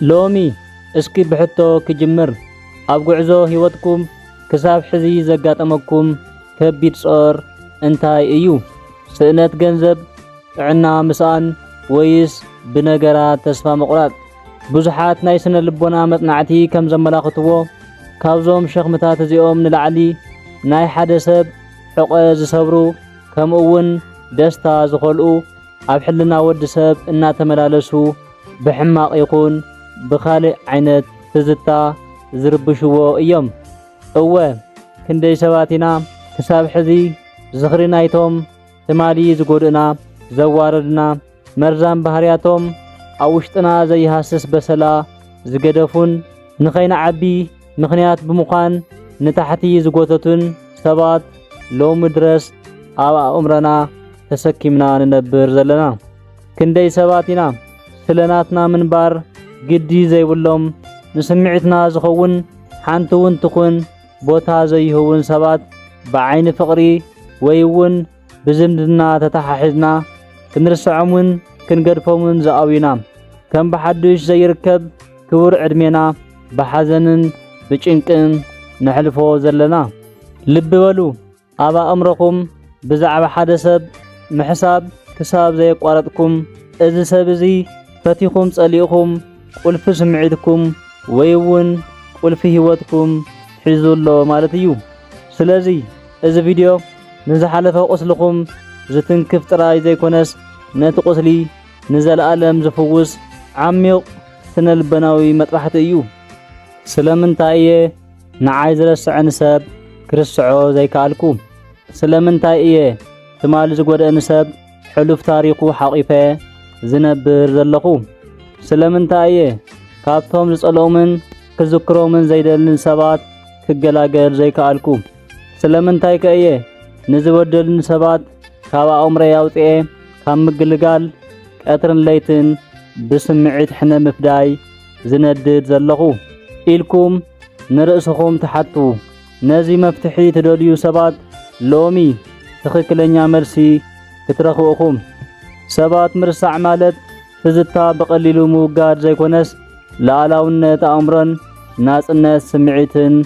لومي اسكي بحتو كجمر أبقعزو هيوتكم كساب حزي زقاتمكم كبيت صور انتاي ايو سئنت جنزب عنا مسان ويس بنجرات تسفى مقرات بزحات نايسن اللبونا متنعتي كم زملاختو كابزوم شخمتات زيوم نلعلي ناي حدسب حقا زسبرو كم اون دستا زخلقو أب حلنا ود سب إنا تملالسو بحماق يكون بخالق عينت تزتا زربشو ايوم اوه كندي سواتنا كساب حزي زخرنا يتوم تمالي زقودنا زواردنا مرزان بهرياتهم أوشتنا زي هاسس بسلا زقدفون نخينا عبي مخنيات بمقان نتحتي زقوتتون سبات لو مدرس أو أمرنا تسكمنا ننبر زلنا كندي سباتنا سلناتنا من بار قدي زي ولهم نسمعتنا زخون حانتون تكون بوتا زي هون سبات بعين فقري ويون بزمدنا تتححزنا كنرسعمون كنقرفمون زاوينا كم بحدش زي ركب كبر عدمينا بحزن بچنقن نحلفو زلنا لب بلو أبا أمركم بزعب حدسب محساب كساب زي قوارتكم إذ سبزي فتيكم صليكم قلف سمعتكم ويون قلف هوتكم حزو الله مالتيو سلازي إذا فيديو نزحلفه قسلكم زتنكف تراي زي كونس نتقسلي نزل ألم زفوز عميق سنة البناوي مطرحة ايو سلامن تاية نعايز رسع نسب كرسعو زي كالكم سلامن تاية تمال زقود نسب حلوف تاريخو حقيفة زنبر زلقو سلامن تاية كابتهم زسألومن كذكرومن زي دلن سبات كجلاجر زي كالكم سلامن تاي كاية نزود دلن سبات كابا عمري ياوطئ كام مقلقال كأترن ليتن بسمعت حنا مفداي زندد زلقو إلكم نرأسكم تحطو نازي مفتحي تدوديو سبات لومي تخكلنيا مرسي كترخوكم سبات مرسع مالت تزتا بقليلو موقات زي كونس لعلاونة أمرن ناس الناس سمعتن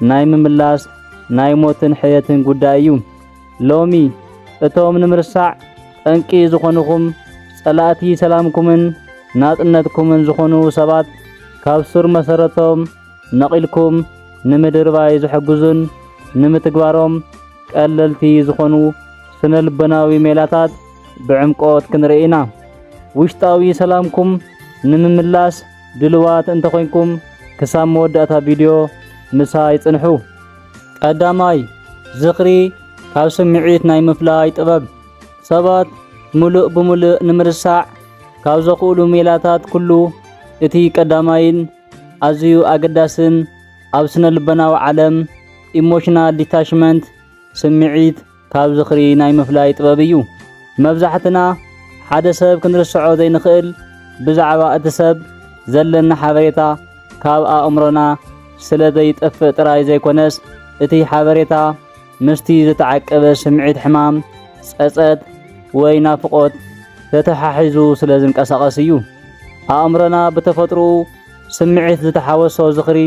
ناي مملاس ناي موتن حياتن قدايو لومي اتوم نمرسع انكي زخونكم صلاتي سلامكمن ناطنتكمن زخونو سبات كابسر مسرتهم نقلكم نمدر باي زحجزن نمتغبارهم قللتي زخونو سنل بناوي ميلاتات بعمقوت كنرينا وشتاوي سلامكم نمملاس دلوات انت خوينكم كسام وداتا فيديو مساي صنحو قداماي زخري ካብ ስምዒት ናይ ምፍላይ ጥበብ ሰባት ሙሉእ ብሙሉእ ንምርሳዕ ካብ ዘኽእሉ ሜላታት ኩሉ እቲ ቀዳማይን ኣዝዩ ኣገዳስን ኣብ ስነ ልበናዊ ዓለም ኢሞሽናል ዲታችመንት ስምዒት ካብ ዝኽሪ ናይ ምፍላይ ጥበብ እዩ መብዛሕትና ሓደ ሰብ ክንርስዖ ዘይንኽእል ብዛዕባ እቲ ሰብ ዘለና ሓበሬታ ካብ ኣእምሮና ስለ ዘይጠፍእ ጥራይ ዘይኮነስ እቲ ሓበሬታ مستی زتعقب سمعت حمام ጸጸት ወይ ናፍቆት ተተሓሒዙ ስለ ዝንቀሳቐስ እዩ ኣእምሮና ብተፈጥሮ ስምዒት ዝተሓወሶ ዝኽሪ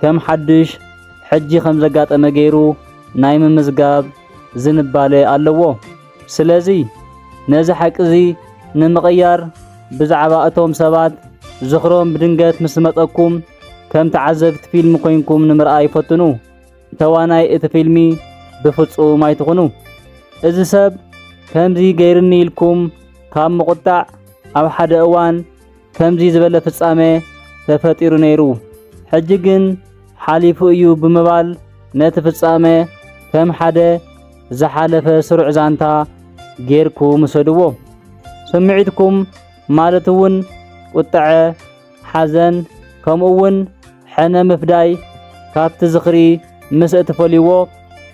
ከም ሓድሽ ሕጂ ከም ዘጋጠመ ገይሩ ናይ ምምዝጋብ ዝንባለ ኣለዎ ስለዚ ነዚ ሓቅዚ ንምቕያር ብዛዕባ እቶም ሰባት ዝኽሮም ብድንገት ምስ መፀኩም ከም ተዓዘብቲ ፊልም ኮይንኩም ንምርኣይ ፈትኑ ተዋናይ እቲ ፊልሚ بفصوم አይትኹኑ እዚ ሰብ ከምዚ ገይርኒ ኢልኩም ካብ መቁጣዕ ኣብ ሓደ እዋን ከምዚ ዝበለ ፍጻሜ ተፈጢሩ ነይሩ ሕጂ ግን ሓሊፉ እዩ ብምባል ነቲ ፍጻሜ ከም ሓደ ዝሓለፈ ስሩዕ ዛንታ ጌርኩም ሰድዎ ስምዒትኩም ማለት እውን ቁጣዕ ሓዘን ከምኡውን ሕነ ምፍዳይ ካብቲ ዝኽሪ ምስ እትፈልይዎ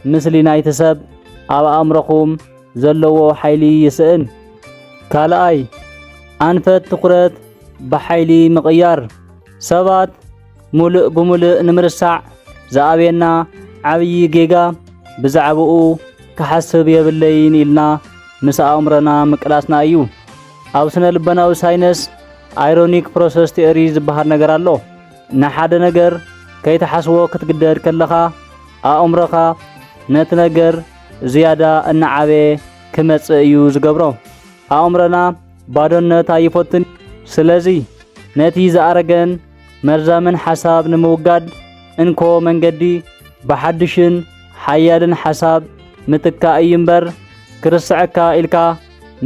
ምስሊ ናይቲ ሰብ ኣብ ኣእምሮኹም ዘለዎ ሓይሊ ይስእን ካልኣይ ኣንፈት ትኩረት ብሓይሊ ምቕያር ሰባት ሙሉእ ብሙሉእ ንምርሳዕ ዝኣብየና ዓብዪ ጌጋ ብዛዕባኡ ክሓስብ የብለይን ኢልና ምስ ኣእምሮና ምቅላስና እዩ ኣብ ስነ ልበናዊ ሳይንስ አይሮኒክ ፕሮሰስ ቲዮሪ ዝበሃል ነገር ኣሎ። ንሓደ ነገር ከይተሓስቦ ክትግደድ ከለኻ ኣእምሮኻ ነቲ ነገር ዝያዳ እናዓበየ ክመጽእ እዩ ዝገብሮ። ኣእምሮና ባዶነት ኣይፈትን። ስለዚ ነቲ ዝኣረገን መርዛምን ሓሳብ ንምውጋድ እንኮ መንገዲ ብሓድሽን ሓያልን ሓሳብ ምትካእ እዩ እምበር ክርስዕካ ኢልካ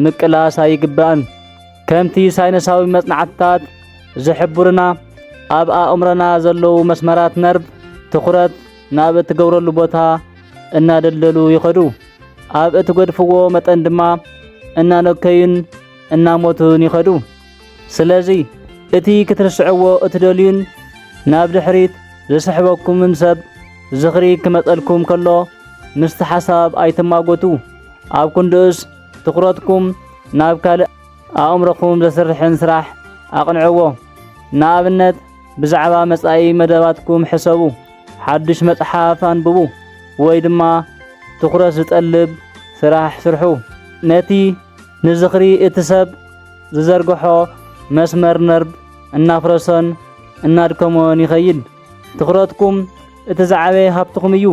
ምቅላስ ኣይግባእን። ከምቲ ሳይንሳዊ መጽናዕትታት ዝሕብሩና ኣብ ኣእምሮና ዘለዉ መስመራት ነርቭ ትኹረት ናብ እትገብረሉ ቦታ እናደልደሉ ይኸዱ። ኣብ እትገድፍዎ መጠን ድማ እናነከዩን እናሞቱን ይኸዱ። ስለዚ እቲ ክትርስዕዎ እትደልዩን ናብ ድሕሪት ዝስሕበኩምን ሰብ ዝኽሪ ክመጸልኩም ከሎ ምስቲ ሓሳብ ኣይትማጎቱ። ኣብ ኩንድኡስ ትኹረትኩም ናብ ካልእ ኣእምሮኩም ዘስርሕን ስራሕ ኣቕንዕዎ። ንኣብነት ብዛዕባ መጻኢ መደባትኩም ሕሰቡ፣ ሓድሽ መጽሓፍ አንብቡ፣ ወይ ድማ ትኹረት ዝጠልብ ስራሕ ስርሑ። ነቲ ንዝኽሪ እቲ ሰብ ዝዘርግሖ መስመር ነርቭ እናፍረሶን እናድከሞን ይኸይድ። ትኹረትኩም እቲ ዝዓበየ ሃብትኩም እዩ።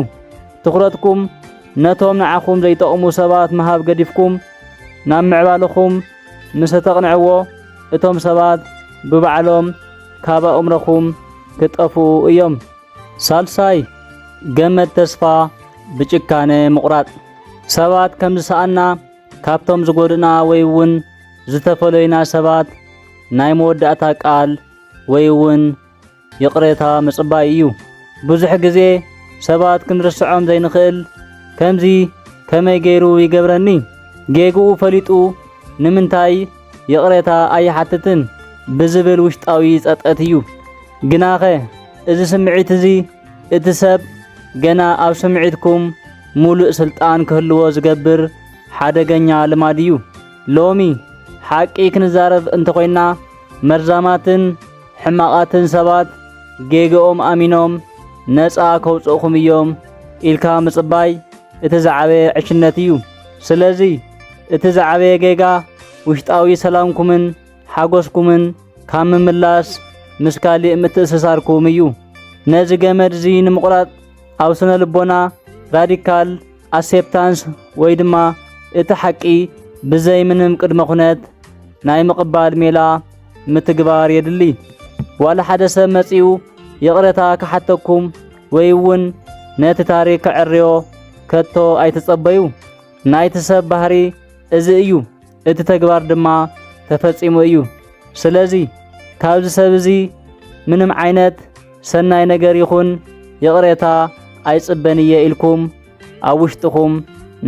ትኹረትኩም ነቶም ንዓኹም ዘይጠቕሙ ሰባት ምሃብ ገዲፍኩም ናብ ምዕባለኹም ምስ ተቕንዕዎ እቶም ሰባት ብባዕሎም ካብ ኣእምሮኹም ክጠፍኡ እዮም። ሳልሳይ ገመድ ተስፋ ብጭካነ ምቑራጽ። ሰባት ከም ዝሰኣና ካብቶም ዝጎድና ወይ እውን ዝተፈለዩና ሰባት ናይ መወዳእታ ቃል ወይ እውን ይቕሬታ ምጽባይ እዩ። ብዙሕ ግዜ ሰባት ክንርስዖም ዘይንኽእል ከምዚ ከመይ ገይሩ ይገብረኒ ጌግኡ ፈሊጡ ንምንታይ ይቕሬታ ኣይሓትትን ብዝብል ውሽጣዊ ጸጠት እዩ። ግናኸ እዚ ስምዒት እዚ እቲ ሰብ ገና ኣብ ስምዒትኩም ሙሉእ ስልጣን ክህልዎ ዝገብር ሓደገኛ ልማድ እዩ። ሎሚ ሓቂ ክንዛረብ እንተኾይና መርዛማትን ሕማቓትን ሰባት ጌግኦም ኣሚኖም ነፃ ከውፅኡኹም እዮም ኢልካ ምጽባይ እቲ ዝዓበየ ዕሽነት እዩ። ስለዚ እቲ ዝዓበየ ጌጋ ውሽጣዊ ሰላምኩምን ሓጎስኩምን ካብ ምምላስ ምስ ካሊእ ምትእስሳርኩም እዩ። ነዚ ገመድ እዚ ንምቑራጽ ኣብ ስነ ልቦና ራዲካል ኣሴፕታንስ ወይ ድማ እቲ ሓቂ ብዘይ ምንም ቅድመ ኩነት ናይ ምቕባል ሜላ ምትግባር የድሊ። ዋላ ሓደ ሰብ መጺኡ ይቕሬታ ክሓተኩም ወይ እውን ነቲ ታሪክ ክዕርዮ ከቶ ኣይትጸበዩ። ናይቲ ሰብ ባህሪ እዚ እዩ፣ እቲ ተግባር ድማ ተፈጺሙ እዩ። ስለዚ ካብዚ ሰብ እዚ ምንም ዓይነት ሰናይ ነገር ይኹን ይቕሬታ ኣይጽበን እየ ኢልኩም ኣብ ውሽጥኹም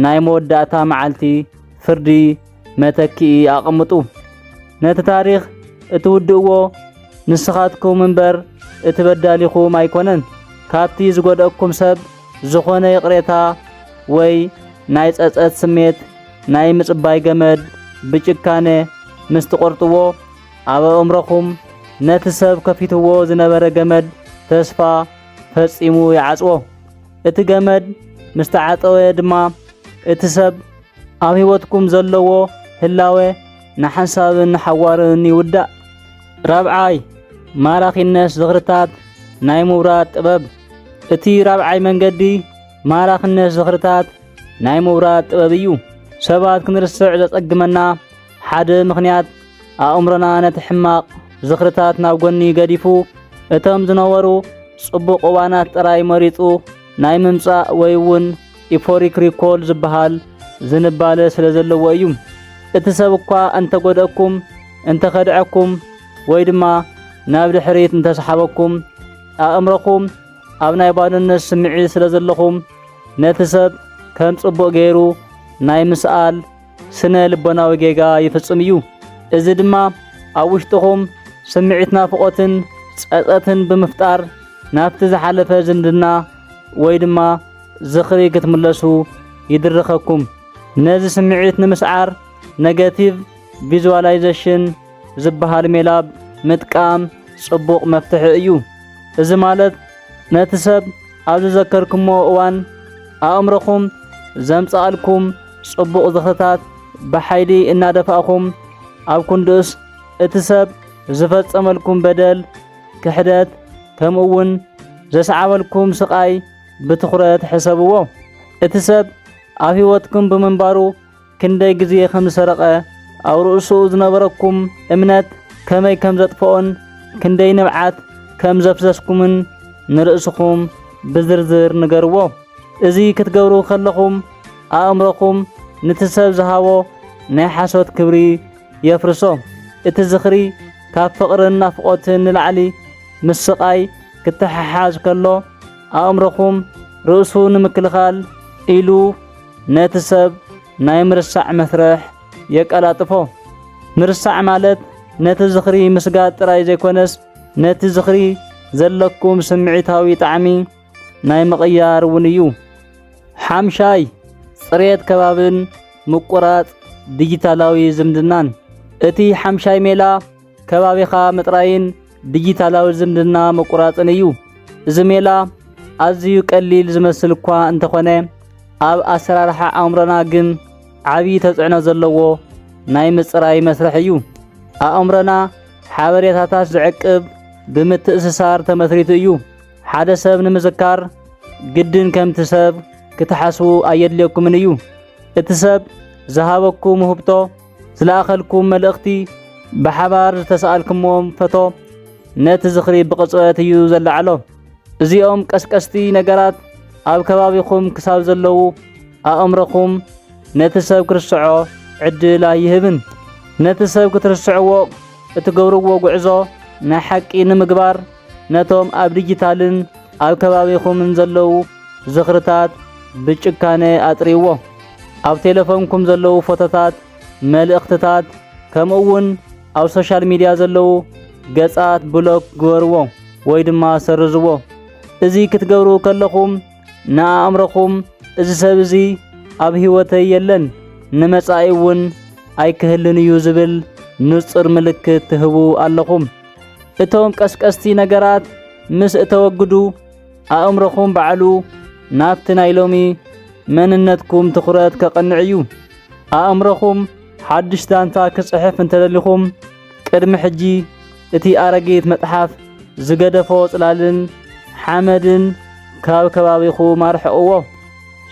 ናይ መወዳእታ መዓልቲ ፍርዲ መተኪኢ ኣቐምጡ። ነቲ ታሪኽ እትውድእዎ ንስኻትኩም እምበር እቲ በዳሊኹም ኣይኮነን። ካብቲ ዝጎደአኩም ሰብ ዝኾነ ይቕሬታ ወይ ናይ ጸጸት ስሜት ናይ ምጽባይ ገመድ ብጭካነ ምስ ትቖርጥዎ ኣብ ኣእምሮኹም ነቲ ሰብ ከፊትዎ ዝነበረ ገመድ ተስፋ ፈጺሙ ይዓጽዎ። እቲ ገመድ ምስ ተዓጸወ ድማ እቲ ሰብ ኣብ ህይወትኩም ዘለዎ ህላዌ ንሓንሳብን ሓዋርን ይውዳእ። ራብዓይ ማራኺነት ዝኽርታት ናይ ምውራድ ጥበብ። እቲ ራብዓይ መንገዲ ማራኽነት ዝኽርታት ናይ ምውራድ ጥበብ እዩ። ሰባት ክንርስዕ ዘጸግመና ሓደ ምኽንያት ኣእምሮና ነቲ ሕማቕ ዝኽርታት ናብ ጎኒ ገዲፉ እቶም ዝነበሩ ጽቡቕ እዋናት ጥራይ መሪጹ ናይ ምምጻእ ወይ እውን ኢፎሪክ ሪኮል ዝበሃል ዝንባለ ስለ ዘለዎ እዩ። እቲ ሰብ እኳ እንተጎደአኩም እንተኸድዐኩም ወይ ድማ ናብ ድሕሪት እንተሰሓበኩም ኣእምሮኹም ኣብ ናይ ባዶነት ስምዒት ስለ ዘለኹም ነቲ ሰብ ከም ጽቡቕ ገይሩ ናይ ምስኣል ስነ ልቦናዊ ጌጋ ይፍጽም እዩ። እዚ ድማ ኣብ ውሽጥኹም ስምዒት ናፍቖትን ጸጸትን ብምፍጣር ናብቲ ዝሓለፈ ዝምድና ወይ ድማ ዝኽሪ ክትምለሱ ይድርኸኩም። ነዚ ስምዒት ንምስዓር ኔጋቲቭ ቪዥዋላይዜሽን ዝበሃል ሜላ ምጥቃም ጽቡቕ መፍትሒ እዩ። እዚ ማለት ነቲ ሰብ ኣብ ዝዘከርክሞ እዋን ኣእምሮኹም ዘምጽኣልኩም ጽቡቕ ዝኽርታት ብሓይሊ እናደፋእኹም ኣብ ኩንድኡስ እቲ ሰብ ዝፈጸመልኩም በደል ክሕደት ከምኡውን ዘሰዓበልኩም ስቃይ ብትኹረት ሕሰብዎ። እቲ ሰብ ኣብ ህይወትኩም ብምንባሩ ክንደይ ግዜ ከም ዝሰረቐ ኣብ ርእሱ ዝነበረኩም እምነት ከመይ ከም ዘጥፍኦን ክንደይ ንብዓት ከም ዘፍሰስኩምን ንርእስኹም ብዝርዝር ንገርዎ። እዚ ክትገብሩ ከለኹም ኣእምሮኹም ነቲ ሰብ ዝሃቦ ናይ ሓሶት ክብሪ የፍርሶ። እቲ ዝኽሪ ካብ ፍቕርን ናፍቖትን ንላዕሊ ምስ ስቓይ ክትሓሓዝ ከሎ ኣእምሮኹም ርእሱ ንምክልኻል ኢሉ ነቲ ሰብ ናይ ምርሳዕ መስርሕ የቀላጥፎ። ምርሳዕ ማለት ነቲ ዝኽሪ ምስጋድ ጥራይ ዘይኮነስ ነቲ ዝኽሪ ዘለኩም ስምዒታዊ ጣዕሚ ናይ ምቕያር እውን እዩ። ሓምሻይ ጽሬት ከባብን ምቁራጽ ዲጂታላዊ ዝምድናን። እቲ ሓምሻይ ሜላ ከባቢኻ ምጥራይን ዲጂታላዊ ዝምድና ምቁራጽን እዩ። እዚ ሜላ ኣዝዩ ቀሊል ዝመስል እኳ እንተኾነ ኣብ ኣሰራርሓ ኣእምሮና ግን ዓብዪ ተጽዕኖ ዘለዎ ናይ ምጽራይ መስርሕ እዩ። ኣእምሮና ሓበሬታታት ዝዕቅብ ብምትእስሳር ተመስሪቱ እዩ። ሓደ ሰብ ንምዝካር ግድን ከምቲ ሰብ ክትሓስቡ ኣየድልየኩምን እዩ። እቲ ሰብ ዝሃበኩም ውህብቶ ዝለኣኸልኩም መልእኽቲ ብሓባር ዝተሰኣልክሞም ፈቶ ነቲ ዝኽሪ ብቕፅበት እዩ ዘለዓሎ። እዚኦም ቀስቀስቲ ነገራት ኣብ ከባቢኹም ክሳብ ዘለዉ ኣእምሮኹም ነቲ ሰብ ክርስዕዖ ዕድል ኣይህብን። ነቲ ሰብ ክትርስዕዎ እትገብርዎ ጉዕዞ ናይ ሓቂ ንምግባር ነቶም ኣብ ዲጂታልን ኣብ ከባቢኹምን ዘለዉ ዝኽርታት ብጭካነ ኣጥሪዎ። ኣብ ቴሌፎንኩም ዘለዉ ፎቶታት መልእኽትታት ከምኡውን ኣብ ሶሻል ሚድያ ዘለዉ ገጻት ብሎክ ግበርዎ ወይ ድማ ሰርዝዎ። እዚ ክትገብሩ ከለኹም ንኣእምሮኹም እዚ ሰብ እዚ ኣብ ህይወተይ የለን ንመጻኢ እውን ኣይክህልን እዩ ዝብል ንጹር ምልክት ትህቡ ኣለኹም። እቶም ቀስቀስቲ ነገራት ምስ እተወግዱ ኣእምሮኹም ባዕሉ ናብቲ ናይ ሎሚ መንነትኩም ትኹረት ከቐንዕ እዩ። ኣእምሮኹም ሓድሽ ዛንታ ክጽሕፍ እንተደሊኹም ቅድሚ ሕጂ እቲ ኣረጊት መጽሓፍ ዝገደፎ ጽላልን ሓመድን ካብ ከባቢኹም ኣርሕቕዎ።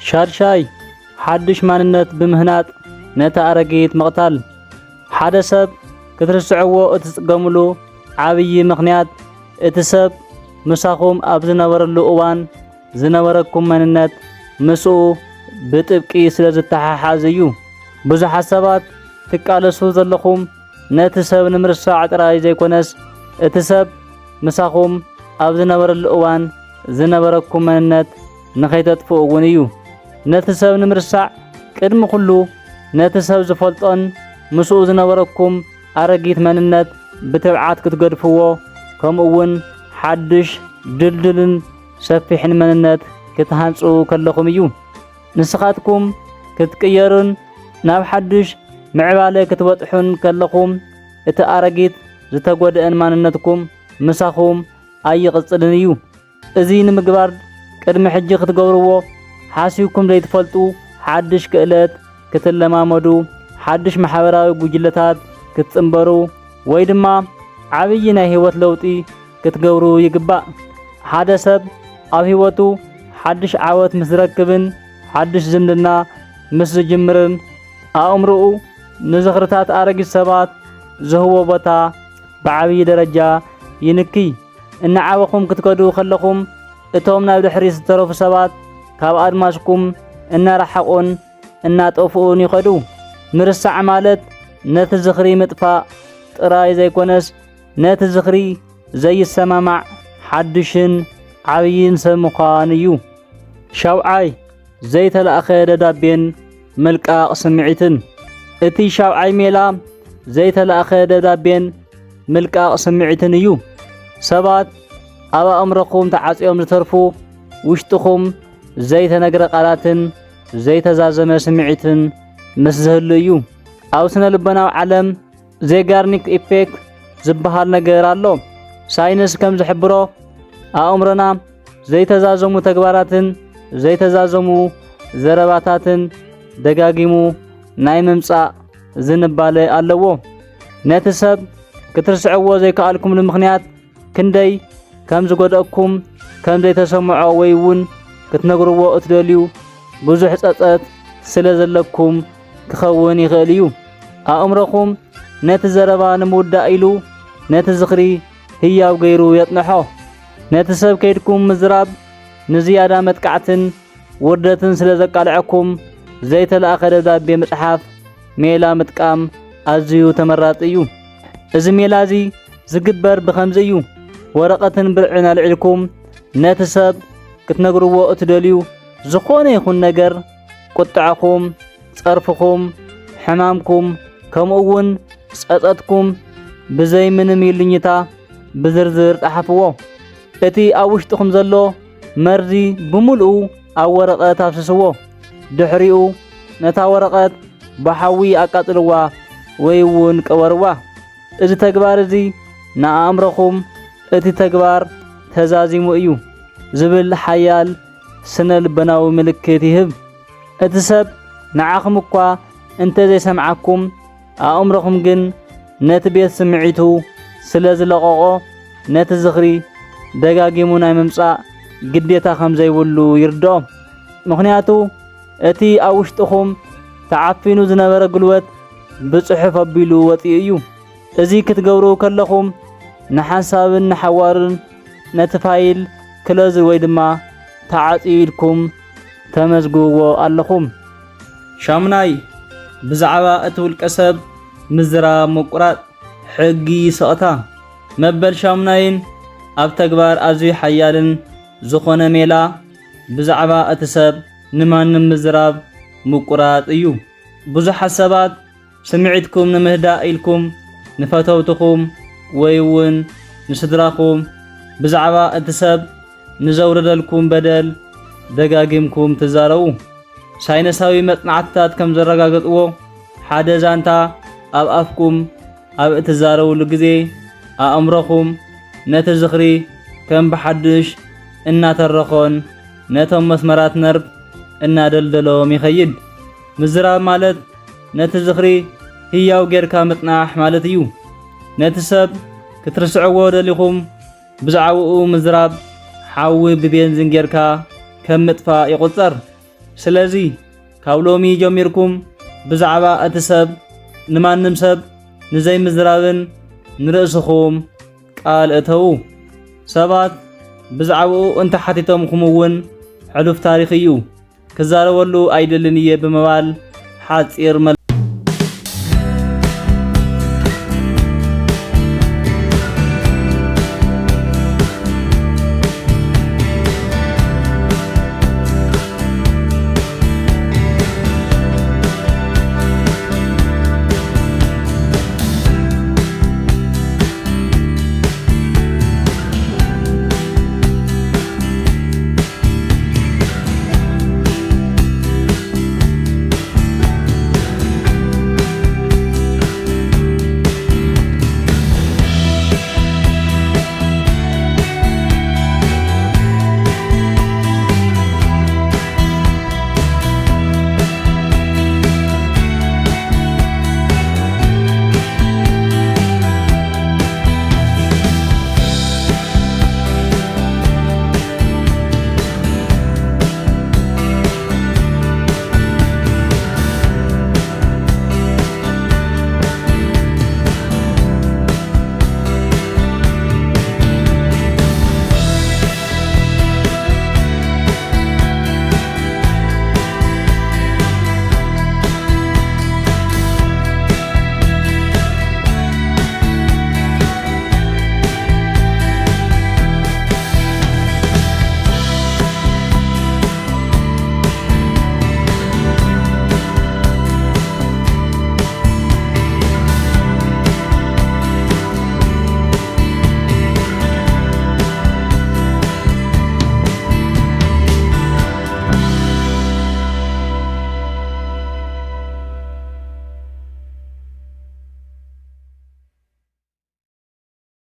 ሻድሻይ ሓድሽ ማንነት ብምህናጥ ነቲ ኣረጊት ምቕታል። ሓደ ሰብ ክትርስዕዎ እትጽገሙሉ ዓብዪ ምኽንያት እቲ ሰብ ምሳኹም ኣብ ዝነበረሉ እዋን ዝነበረኩም መንነት ምስኡ ብጥብቂ ስለ ዝተሓሓዝ እዩ። ብዙሓት ሰባት ትቃለሱ ዘለኹም ነቲ ሰብ ንምርሳዕ ጥራይ ዘይኮነስ እቲ ሰብ ምሳኹም ኣብ ዝነበረሉ እዋን ዝነበረኩም መንነት ንኸይተጥፍኡ እውን እዩ። ነቲ ሰብ ንምርሳዕ ቅድሚ ኩሉ ነቲ ሰብ ዝፈልጦን ምስኡ ዝነበረኩም ኣረጊት መንነት ብትብዓት ክትገድፍዎ ከምኡውን ሓድሽ ድልድልን ሰፊሕን መንነት ክትሃንጹ ከለኹም እዩ። ንስኻትኩም ክትቅየሩን ናብ ሓድሽ ምዕባለ ክትበጽሑን ከለኹም እቲ ኣረጊት ዝተጎድአን ማንነትኩም ምሳኹም ኣይቕጽልን እዩ። እዚ ንምግባር ቅድሚ ሕጂ ክትገብርዎ ሓሲብኩም ዘይትፈልጡ ሓድሽ ክእለት ክትለማመዱ፣ ሓድሽ ማሕበራዊ ጉጅለታት ክትጽምበሩ ወይ ድማ ዓብዪ ናይ ህይወት ለውጢ ክትገብሩ ይግባእ። ሓደ ሰብ ኣብ ህይወቱ ሓድሽ ዓወት ምስ ዝረክብን ሓድሽ ዝምድና ምስ ዝጅምርን ኣእምሮኡ ንዝኽርታት ኣረጊት ሰባት ዝህቦ ቦታ ብዓብዪ ደረጃ ይንኪ። እናዓበኹም ክትከዱ ከለኹም እቶም ናብ ድሕሪት ዝተረፉ ሰባት ካብ ኣድማስኩም እናረሓቑን እናጠፍኡን ይኸዱ። ምርሳዕ ማለት ነቲ ዝኽሪ ምጥፋእ ጥራይ ዘይኮነስ ነቲ ዝኽሪ ዘይሰማማዕ ሓድሽን ዓብይን ሰብ ምዃን እዩ። ሻውዓይ ዘይተለኣኸ ደብዳቤን መልቃቕ ስምዒትን። እቲ ሻውዓይ ሜላ ዘይተለኣኸ ደብዳቤን መልቃቕ ስምዒትን እዩ። ሰባት ኣብ ኣእምሮኹም ተዓጽዮም ዝተርፉ ውሽጥኹም ዘይተነግረ ቃላትን ዘይተዛዘመ ስምዒትን ምስ ዝህሉ እዩ። ኣብ ስነ ልቦናዊ ዓለም ዜጋርኒክ ኢፌክት ዝበሃል ነገር ኣሎ። ሳይንስ ከም ዝሕብሮ ኣእምሮና ዘይተዛዘሙ ተግባራትን ዘይተዛዘሙ ዘረባታትን ደጋጊሙ ናይ ምምጻእ ዝንባለ ኣለዎ። ነቲ ሰብ ክትርስዕዎ ዘይከኣልኩም ንምኽንያት ክንደይ ከም ዝጎደአኩም ከም ዘይተሰምዖ ወይ እውን ክትነግርዎ እትደልዩ ብዙሕ ጸጸት ስለ ዘለኩም ክኸውን ይኽእል እዩ። ኣእምሮኹም ነቲ ዘረባ ንምውዳእ ኢሉ ነቲ ዝኽሪ ህያው ገይሩ የጥንሖ። ነቲ ሰብ ከይድኩም ምዝራብ ንዝያዳ መጥቃዕትን ውርደትን ስለ ዘቃልዐኩም ዘይተለኣኸ ደብዳቤ መጽሓፍ ሜላ ምጥቃም ኣዝዩ ተመራፂ እዩ። እዚ ሜላ እዚ ዝግበር ብኸምዚ እዩ። ወረቐትን ብርዕን ኣልዒልኩም ነቲ ሰብ ክትነግርዎ እትደልዩ ዝኾነ ይኹን ነገር ቁጥዐኹም፣ ጸርፍኹም፣ ሕማምኩም ከምኡውን ጸጸትኩም ብዘይ ምንም ይልኝታ ብዝርዝር ጻሕፍዎ። እቲ ኣብ ውሽጥኹም ዘሎ መርዚ ብምልኡ ኣብ ወረቐት ኣፍስስዎ። ድሕሪኡ ነታ ወረቐት ብሓዊ ኣቃጽልዋ ወይ እውን ቀበርዋ። እዚ ተግባር እዚ ንኣእምሮኹም እቲ ተግባር ተዛዚሙ እዩ ዝብል ሓያል ስነ ልበናዊ ምልክት ይህብ። እቲ ሰብ ንዓኹም እኳ እንተዘይሰምዓኩም ኣእምሮኹም ግን ነቲ ቤት ስምዒቱ ስለ ዝለቐቖ ነቲ ዝኽሪ ደጋጊሙ ናይ ምምጻእ ግዴታ ከም ዘይብሉ ይርድኦ። ምኽንያቱ እቲ ኣብ ውሽጥኹም ተዓፊኑ ዝነበረ ጉልበት ብጽሑፍ ኣቢሉ ወፂኡ እዩ። እዚ ክትገብሩ ከለኹም ንሓሳብን ንሓዋርን ነቲ ፋይል ክለዝ ወይ ድማ ተዓጽዩ ኢልኩም ተመዝግብዎ ኣለኹም። ሻሙናይ ብዛዕባ እቲ ውልቀ ሰብ ምዝራብ ምቁራጽ ሕጊ ስቕታ መበል ሻሙናይን ኣብ ተግባር ኣዝዩ ሓያልን ዝኾነ ሜላ ብዛዕባ እቲ ሰብ ንማንም ምዝራብ ምቁራጽ እዩ። ብዙሓት ሰባት ስምዒትኩም ንምህዳእ ኢልኩም ንፈተውትኹም ወይ እውን ንስድራኹም ብዛዕባ እቲ ሰብ ንዘውረደልኩም በደል ደጋጊምኩም ትዛረቡ። ሳይነሳዊ መጽናዕትታት ከም ዘረጋገጽዎ ሓደ ዛንታ ኣብ ኣፍኩም ኣብ እትዛረቡሉ ግዜ ኣእምሮኹም ነቲ ዝኽሪ ከም ብሓድሽ እናተረኾን ነቶም መስመራት ነርቭ እናደልደሎም ይኸይድ። ምዝራብ ማለት ነቲ ዝኽሪ ህያው ጌርካ ምጽናሕ ማለት እዩ። ነቲ ሰብ ክትርስዕዎ ደሊኹም ብዛዕባኡ ምዝራብ ሓዊ ብቤንዚን ጌርካ ከም ምጥፋእ ይቝጸር። ስለዚ ካብ ሎሚ ጀሚርኩም ብዛዕባ እቲ ሰብ ንማንም ሰብ ንዘይምዝራብን ንርእስኹም ቃል እተዉ። ሰባት ብዛዕባኡ እንተሓቲቶምኩም እውን ሕሉፍ ታሪኽ እዩ ክዛረበሉ ኣይደልን እየ ብምባል ሓጺር